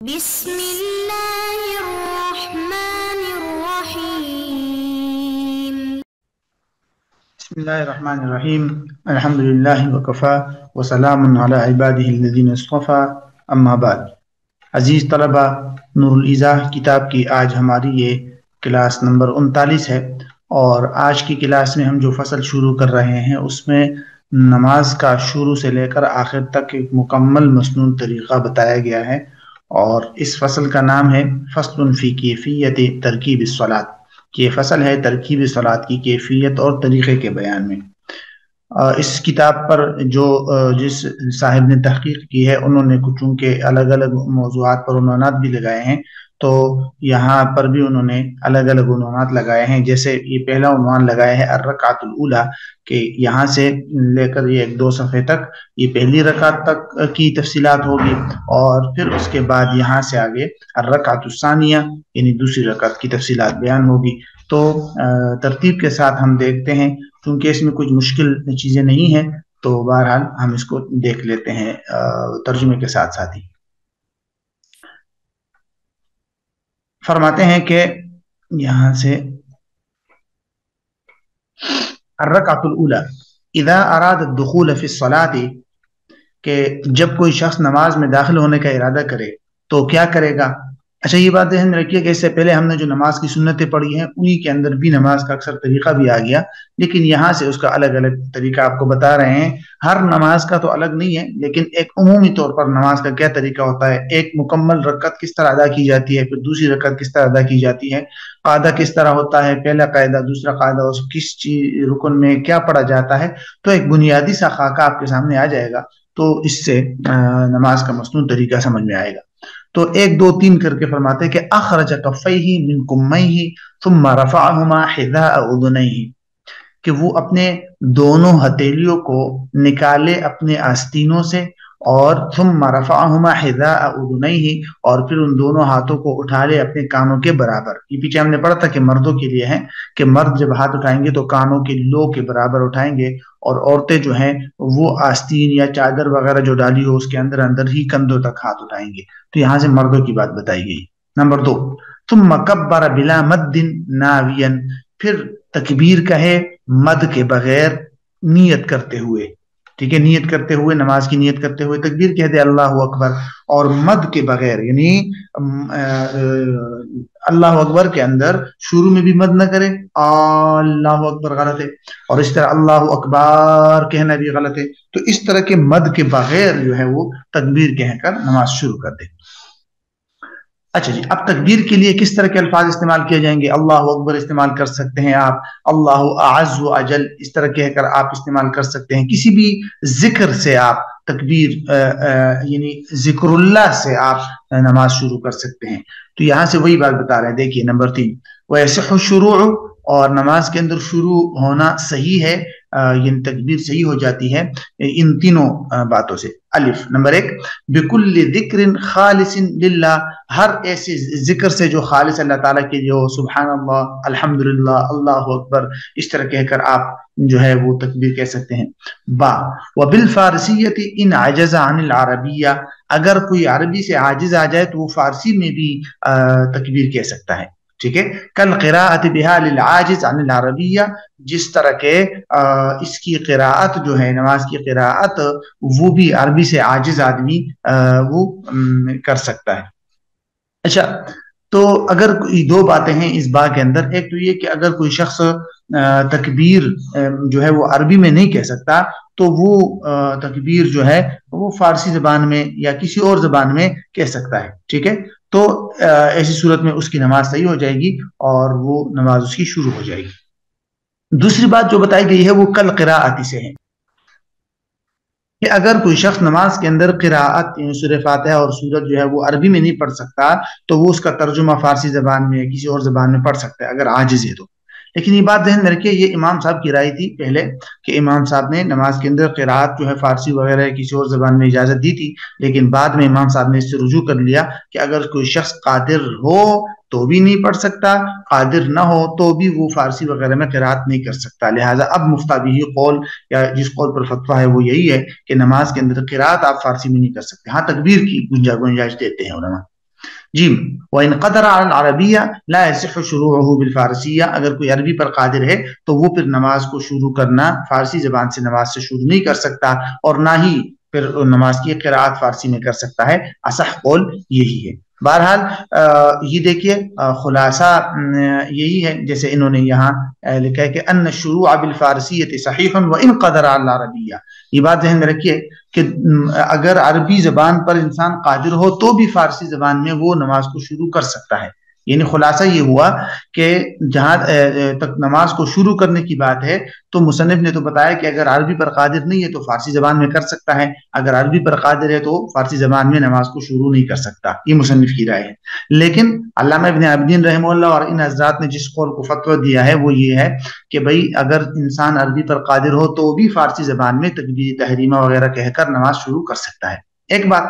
بسم الله الرحمن الرحيم. بسم الله الرحمن الرحیم الحمد للہ وکفا وسلام علی عباده الذین اصطفى اما بعد. عزیز طلبہ، نور الایضاح کتاب کی آج ہماری یہ کلاس نمبر 39 ہے، اور آج کی کلاس میں ہم جو فصل شروع کر رہے ہیں اس میں نماز کا شروع سے لے کر آخر تک ایک مکمل مسنون طریقہ بتایا گیا ہے، اور اس فصل کا نام ہے فصل فی کیفیت ترکیب الصلاۃ، کہ یہ فصل ہے ترکیب صلاۃ کی کیفیت اور طریقے کے بیان میں۔ اس کتاب پر جس صاحب نے تحقیق کی ہے انہوں نے کچھ چونکہ الگ الگ موضوعات پر عنوانات بھی لگائے ہیں، تو یہاں پر بھی انہوں نے الگ الگ عنوانات لگائے ہیں۔ جیسے یہ پہلا عنوان لگایا ہے الرکعۃ الاولی، کہ یہاں سے لے کر یہ 1-2 صفحے تک یہ پہلی رکعت تک کی تفصیلات ہوگی، اور پھر اس کے بعد یہاں سے آگے الرکعۃ الثانیہ یعنی دوسری رکعت کی تفصیلات بیان ہوگی۔ تو ترتیب کے ساتھ ہم دیکھتے ہیں، کیونکہ اس میں کچھ مشکل چیزیں نہیں ہیں، تو بہرحال ہم اس کو دیکھ لیتے ہیں ترجمے کے ساتھ ساتھ ہی۔ فرماتے ہیں کہ یہاں سے الرکعۃ الاولی اذا اراد الدخول فی الصلاۃ، کہ جب کوئی شخص نماز میں داخل ہونے کا ارادہ کرے تو کیا کرے گا۔ اچھا، یہ بات ذہن میں رکھیے کہ اس سے پہلے ہم نے جو نماز کی سنتیں پڑھی ہیں انہی کے اندر بھی نماز کا اکثر طریقہ بھی آ گیا، لیکن یہاں سے اس کا الگ الگ طریقہ آپ کو بتا رہے ہیں۔ ہر نماز کا تو الگ نہیں ہے، لیکن ایک عمومی طور پر نماز کا کیا طریقہ ہوتا ہے، ایک مکمل رکعت کس طرح ادا کی جاتی ہے، پھر دوسری رکعت کس طرح ادا کی جاتی ہے، قاعدہ کس طرح ہوتا ہے، پہلا قاعدہ دوسرا قاعدہ، اس کس رکن میں کیا پڑھا جاتا ہے، تو ایک بنیادی سا خاکہ آپ کے سامنے آ جائے گا، تو اس سے نماز کا مسنون طریقہ سمجھ میں آئے گا۔ تو 1 2 3 کر کے فرماتے ہیں کہ اخرج کفیہ من کمیہ ثم رفعہما حذاء اذنیہ، کہ وہ اپنے دونوں ہتھیلیوں کو نکالے اپنے آستینوں سے، اور ثم رفعہما حذاء اذنیہ، اور پھر ان دونوں ہاتھوں کو اٹھا لے اپنے کانوں کے برابر۔ یہ پیچھے ہم نے پڑھا تھا کہ مردوں کے لیے ہے کہ مرد جب ہاتھ اٹھائیں گے تو کانوں کے لو کے برابر اٹھائیں گے، اور عورتیں جو ہیں وہ آستین یا چادر وغیرہ جو ڈالی ہو اس کے اندر اندر ہی کندھوں تک ہاتھ اٹھائیں گے۔ تو یہاں سے مردوں کی بات بتائی گئی۔ نمبر 2، ثم کبر بلا مد ناویا، پھر تکبیر کہے مد کے بغیر نیت کرتے ہوئے، ٹھیک ہے، نیت کرتے ہوئے، نماز کی نیت کرتے ہوئے تکبیر کہہ دے اللہ اکبر، اور مد کے بغیر یعنی اللہ اکبر کے اندر شروع میں بھی مد نہ کرے، اللہ اکبر غلط ہے، اور اس طرح اللہ اکبر کہنا بھی غلط ہے۔ تو اس طرح کے مد کے بغیر جو ہے وہ تکبیر کہہ کر نماز شروع کر دے۔ اچھا جی، اب تکبیر کے لیے کس طرح کے الفاظ استعمال کیے جائیں گے؟ اللہ اکبر استعمال کر سکتے ہیں آپ، اللہ اعز و اجل اس طرح کہہ کر آپ استعمال کر سکتے ہیں، کسی بھی ذکر سے آپ تکبیر یعنی ذکر اللہ سے آپ نماز شروع کر سکتے ہیں۔ تو یہاں سے وہی بات بتا رہے ہیں، دیکھیے نمبر 3، وَيَصِحُّ الشُّرُوعُ، اور نماز کے اندر شروع ہونا صحیح ہے، یعنی تکبیر صحیح ہو جاتی ہے ان تینوں باتوں سے۔ الف، نمبر 1، بِكُلِّ ذِكْرٍ خَالِصٍ لِلَّهِ، ہر ایسے ذکر سے جو خالص اللہ تعالیٰ کے لیے ہو، سبحان اللہ، الحمدللہ، اللہ اکبر، اس طرح کہہ کر آپ جو ہے وہ تکبیر کہہ سکتے ہیں۔ با، وَبِالْفَارِسِيَّةِ إِنْ عَجَزَ عَنِ الْعَرَبِيَّةِ، اگر کوئی عربی سے عاجز آ جائے تو وہ فارسی میں بھی تکبیر کہہ سکتا ہے، ٹھیک ہے۔ کالقراءۃ بها للعاجز عن العربیہ، جس طرح کے اس کی قراءت جو ہے، نماز کی قراءت، وہ بھی عربی سے عاجز آدمی وہ کر سکتا ہے۔ اچھا، تو اگر کوئی 2 باتیں ہیں اس بات کے اندر، ایک تو یہ کہ اگر کوئی شخص تکبیر جو ہے وہ عربی میں نہیں کہہ سکتا تو وہ تکبیر جو ہے وہ فارسی زبان میں یا کسی اور زبان میں کہہ سکتا ہے، ٹھیک ہے۔ تو ایسی صورت میں اس کی نماز صحیح ہو جائے گی اور وہ نماز اس کی شروع ہو جائے گی۔ دوسری بات جو بتائی گئی ہے وہ کل قراءتی سے ہے، کہ اگر کوئی شخص نماز کے اندر قراءت سورہ فاتحہ اور سورت جو ہے وہ عربی میں نہیں پڑھ سکتا تو وہ اس کا ترجمہ فارسی زبان میں یا کسی اور زبان میں پڑھ سکتا ہے اگر عاجز ہے تو۔ لیکن یہ بات ذہن میں رکھیے، یہ امام صاحب کی رائے تھی پہلے، کہ امام صاحب نے نماز کے اندر قراءت جو ہے فارسی وغیرہ کسی اور زبان میں اجازت دی تھی، لیکن بعد میں امام صاحب نے اس سے رجوع کر لیا کہ اگر کوئی شخص قادر ہو تو بھی نہیں پڑھ سکتا، قادر نہ ہو تو بھی وہ فارسی وغیرہ میں قراءت نہیں کر سکتا۔ لہٰذا اب مفتابی قول یا جس قول پر فتویٰ ہے وہ یہی ہے کہ نماز کے اندر قراءت آپ فارسی میں نہیں کر سکتے، ہاں تکبیر کی گنجائش دیتے ہیں علماء۔ جی وَإِنْ قَدَرَ عَلَى الْعَرَبِيَّةِ لَا يَصِحُّ شُرُوعُهُ بِالْفَارِسِيَّةِ، اگر کوئی عربی پر قادر ہے تو وہ پھر نماز کو شروع کرنا فارسی زبان سے نماز سے شروع نہیں کر سکتا، اور نہ ہی پھر نماز کی قراءت فارسی میں کر سکتا ہے۔ اصح قول یہی ہے۔ بہرحال یہ دیکھیے خلاصہ یہی ہے، جیسے انہوں نے یہاں لکھا ہے کہ ان الشروع بالفارسیۃ صحیح وان قدر علی العربیہ، یہ بات ذہن میں رکھیے کہ اگر عربی زبان پر انسان قادر ہو تو بھی فارسی زبان میں وہ نماز کو شروع کر سکتا ہے۔ یعنی خلاصہ یہ ہوا کہ جہاں تک نماز کو شروع کرنے کی بات ہے تو مصنف نے تو بتایا کہ اگر عربی پر قادر نہیں ہے تو فارسی زبان میں کر سکتا ہے، اگر عربی پر قادر ہے تو فارسی زبان میں نماز کو شروع نہیں کر سکتا، یہ مصنف کی رائے ہے۔ لیکن علامہ ابن عابدین رحمہ اللہ اور ان حضرات نے جس قول کو فتویٰ دیا ہے وہ یہ ہے کہ بھائی اگر انسان عربی پر قادر ہو تو بھی فارسی زبان میں تکبیر تحریمہ وغیرہ کہہ کر نماز شروع کر سکتا ہے، ایک بات۔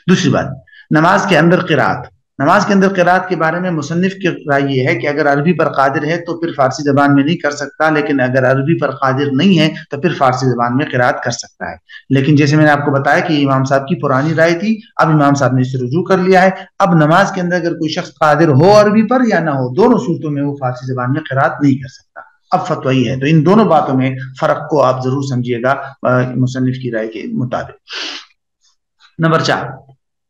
دوسری بات، نماز کے اندر قرات، نماز کے اندر قرات کے بارے میں مصنف کی رائے یہ ہے کہ اگر عربی پر قادر ہے تو پھر فارسی زبان میں نہیں کر سکتا، لیکن اگر عربی پر قادر نہیں ہے تو پھر فارسی زبان میں قرات کر سکتا ہے۔ لیکن جیسے میں نے آپ کو بتایا کہ امام صاحب کی پرانی رائے تھی، اب امام صاحب نے اسے رجوع کر لیا ہے۔ اب نماز کے اندر اگر کوئی شخص قادر ہو عربی پر یا نہ ہو، دونوں صورتوں میں وہ فارسی زبان میں قرات نہیں کر سکتا۔ اب فتویٰ یہ ہے، تو ان دونوں باتوں میں فرق کو آپ ضرور سمجھیے گا مصنف کی رائے کے مطابق۔ نمبر 4،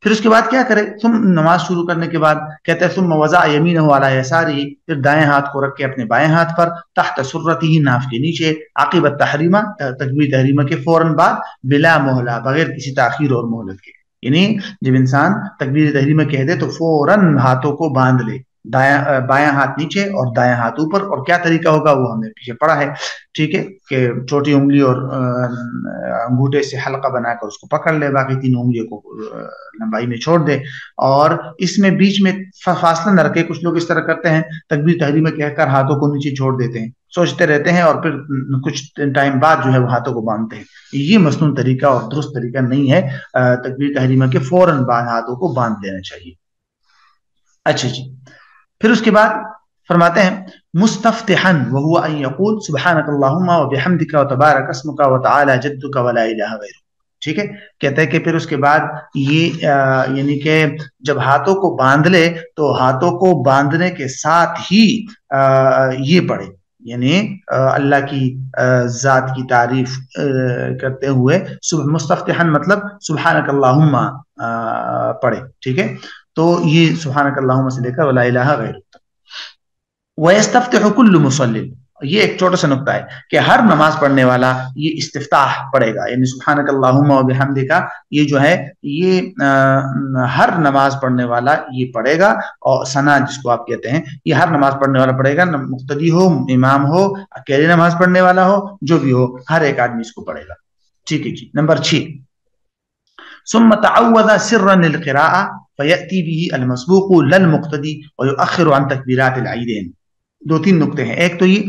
پھر اس کے بعد کیا کرے؟ ثم نماز شروع کرنے کے بعد کہتے ہیں ثم وضع یمینہ علی یسارہ، پھر دائیں ہاتھ کو رکھ کے اپنے بائیں ہاتھ پر، تحت سرتہ، ناف کے نیچے، عقب التحریمہ، تکبیر تحریمہ کے فوراً بعد، بلا مہلہ، بغیر کسی تاخیر اور مہلت کے۔ یعنی جب انسان تکبیر تحریمہ کہہ دے تو فوراً ہاتھوں کو باندھ لے، بایاں ہاتھ نیچے اور دایاں ہاتھ اوپر، اور کیا طریقہ ہوگا وہ ہم نے پیچھے پڑھا ہے، ٹھیک ہے، کہ چھوٹی انگلی اور انگوٹھے سے حلقہ بنا کر اس کو پکڑ لے، باقی 3 انگلیوں کو لمبائی میں چھوڑ دے، اور اس میں بیچ میں فاصلہ نہ رکھے۔ کچھ لوگ اس طرح کرتے ہیں، تکبیر تحریمہ کہہ کر ہاتھوں کو نیچے چھوڑ دیتے ہیں، سوچتے رہتے ہیں اور پھر کچھ ٹائم بعد جو ہے وہ ہاتھوں کو باندھتے ہیں۔ یہ مسنون طریقہ اور درست طریقہ نہیں ہے، تکبیر تحریمہ کے فوراً بعد ہاتھوں کو باندھ لینا چاہیے۔ اچھا جی، پھر اس کے بعد فرماتے ہیں مستفتحا وهو ان يقول سبحانك اللهم وبحمدك وتبارك اسمك وتعالى جدك ولا اله غيرك، ٹھیک ہے، کہتا ہے کہ پھر اس کے بعد یہ یعنی کہ جب ہاتھوں کو باندھ لے تو ہاتھوں کو باندھنے کے ساتھ ہی یہ پڑھے، یعنی اللہ کی ذات کی تعریف کرتے ہوئے مستفتحا مطلب سبحانک اللہم پڑھے، ٹھیک ہے، تو یہ سبحانک اللہم سے لے کر ولا الہ غیرک۔ وَيَسْتَفْتِحُ كُلُّ مُصَلٍّ، یہ ایک چھوٹا سا نقطہ ہے کہ ہر نماز پڑھنے والا یہ استفتاح پڑھے گا، یعنی سبحانک اللہم و بحمدک، یہ جو ہے یہ ہر نماز پڑھنے والا یہ پڑھے گا، اور ثنا جس کو آپ کہتے ہیں، یہ ہر نماز پڑھنے والا پڑھے گا، مقتدی ہو، امام ہو، اکیلے نماز پڑھنے والا ہو، جو بھی ہو، ہر ایک آدمی اس کو پڑھے گا، ٹھیک ہے جی۔ نمبر 6، ثم تعوذ سرا للقراءة فيأتي به المسبوق للمقتدي ويؤخر عن تكبيرات العيدين۔ 2-3 نقطے ہیں، ایک تو یہ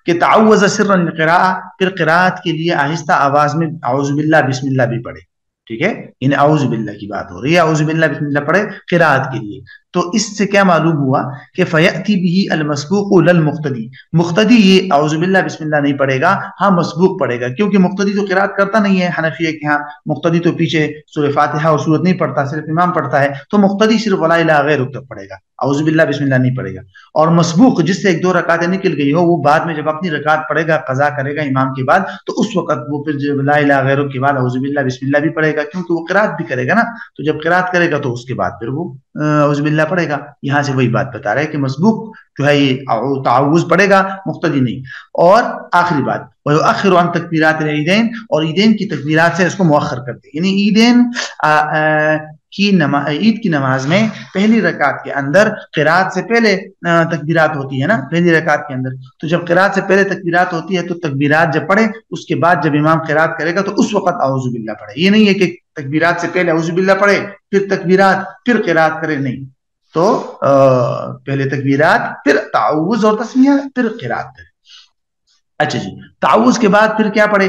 کہ تعوذ سرا للقراءة، پھر قراءت کے لیے آہستہ آواز میں اعوذ باللہ بسم اللہ بھی پڑھے، ٹھیک ہے، یعنی اعوذ باللہ کی بات ہو رہی ہے، اعوذ باللہ بسم اللہ پڑھے قراءت کے لیے۔ تو اس سے کیا معلوم ہوا کہ فیأتی به المسبوق للمقتدی، مقتدی یہ اعوذ باللہ بسم اللہ نہیں پڑھے گا، ہاں مسبوق پڑھے گا، کیونکہ مقتدی تو قراءت کرتا نہیں ہے، حنفیہ کے ہاں مقتدی تو پیچھے سورہ فاتحہ اور سورت نہیں پڑھتا، صرف امام پڑھتا ہے، تو مقتدی صرف ولا الہ غیرک تک پڑھے گا، اعوذ باللہ بسم اللہ نہیں پڑھے گا۔ اور مسبوق جس سے 1-2 رکعتیں نکل گئی ہو، وہ بعد میں جب اپنی رکعت پڑھے گا، قضا کرے گا امام کے بعد، تو اس وقت وہ پھر لا الہ غیرک کے بعد اعوذ باللہ بسم اللہ بھی پڑھے گا، کیونکہ وہ قراءت بھی کرے گا نا، تو جب قراءت کرے گا تو اس کے بعد پھر وہ اعوذ باللہ پڑھے گا۔ یہاں سے وہی بات بتا رہا ہے کہ مسبوق جو ہے یہ تعوذ پڑھے گا، مقتدی نہیں۔ اور آخری بات وَيُؤَخِّرُ عَنْ تَكْبِيرَاتِ الْعِيدَيْنِ، اور عیدین کی تکبیرات سے اس کو مؤخر کر دے، یعنی عیدین عید کی نماز میں پہلی رکعت کے اندر قراءت سے پہلے تکبیرات ہوتی ہے نا، پہلی رکعت کے اندر، تو جب قراءت سے پہلے تکبیرات ہوتی ہے تو تکبیرات جب پڑھے اس کے بعد جب امام قراءت کرے گا تو اس وقت اعوذ باللہ پڑھے، یہ نہیں ہے کہ تکبیرات سے پہلے اعوذ باللہ پڑھے پھر تکبیرات پھر قراءت کرے، نہیں، تو پہلے تکبیرات پھر تعوذ اور تسمیہ پھر قراءت کرے۔ اچھا جی، تعوذ کے بعد پھر کیا پڑھے؟